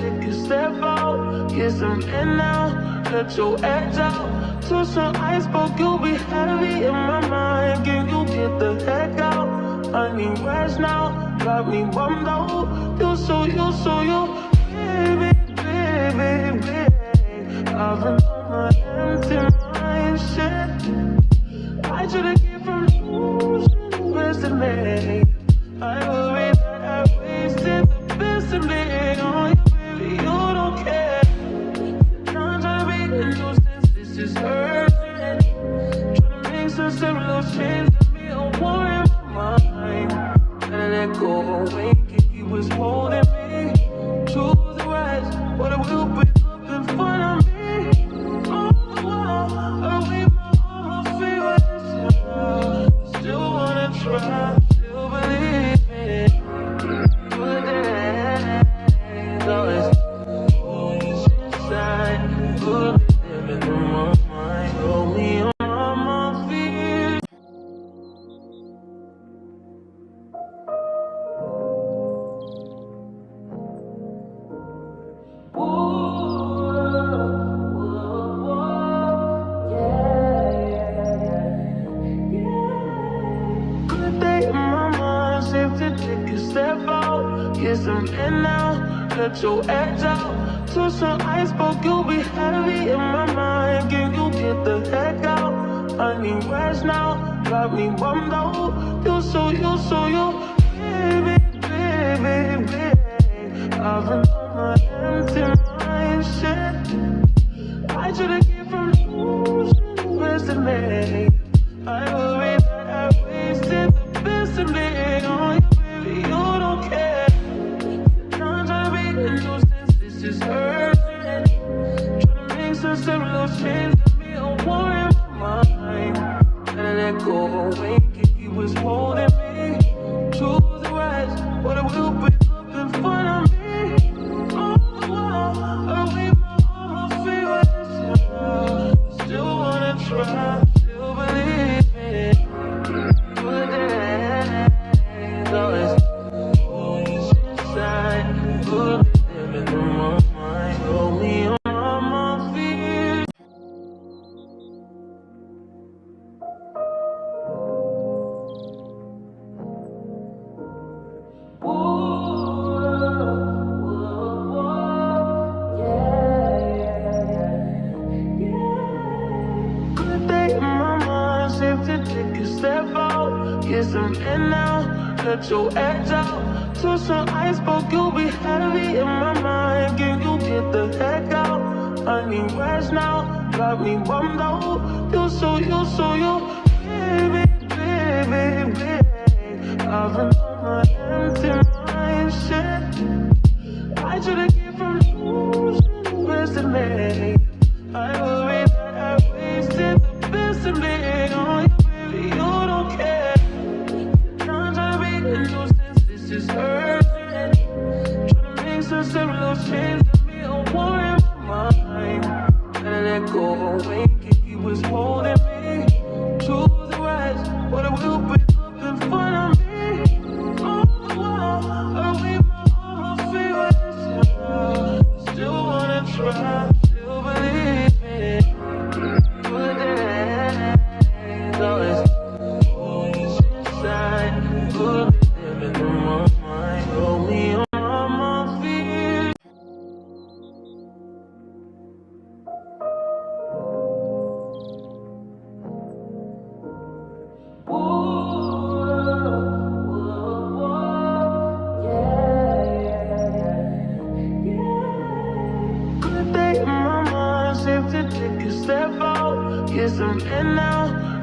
take a step out, get some air now, let your edge out. To some iceberg, you'll be heavy in my mind. Can you get the heck out? I need rest now, got me bummed out. You so baby, baby, baby. I've been on my empty mind, shit. I should've get from losing the best of me. I worry that I wasted the best of me on you, baby, you don't care. I'm trying to be a nuisance, this is hurting. Trying to make some simple change to me, a war in my mind. Gotta let go away, he was holding me to the right, but it will be looking fun on me. On the wall, I leave my all my favorites. Still wanna try, still believe. Let your edge out. To some iceberg, you'll be heavy in my mind. Can you get the heck out? I need rest now, got me bummed out. You so baby, baby, baby. I've been on my empty mind, shit. I should've get from losing the best of me. I worry that I wasted the best of me on you, baby, you don't care. This is hurting. Trying to make some simple change to me, a war in my mind. Gotta let go away, he was holding me to the right, but it will be looking fun on me. On the wall, I leave my all my favorites. Still wanna try, still believe it. Good days, always inside, good. Let your edge out. To some iceberg, you'll be heavy in my mind. Can you get the heck out? I need rest now, got me bummed out. You so baby, baby, baby. I've been on my empty mind, shit. I should've get from losing the best of me. I worry that I wasted the best of me on you, baby, you don't care. This is hurting. Trying to make some simple change to me, a war in my mind. Gotta let go away, he was holding me to the right, but it will be looking fun on me. On the wall, I leave my all my favorites. Still wanna try, still believe it. Good days, always inside, good.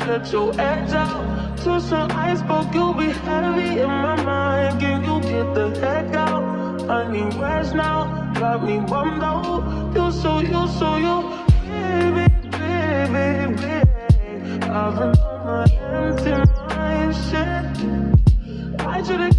Let your edge out. To some iceberg, you'll be heavy in my mind. Can you get the heck out? I need rest now, got me bummed out. You so baby, baby, baby. I've been on my empty mind, shit. I should've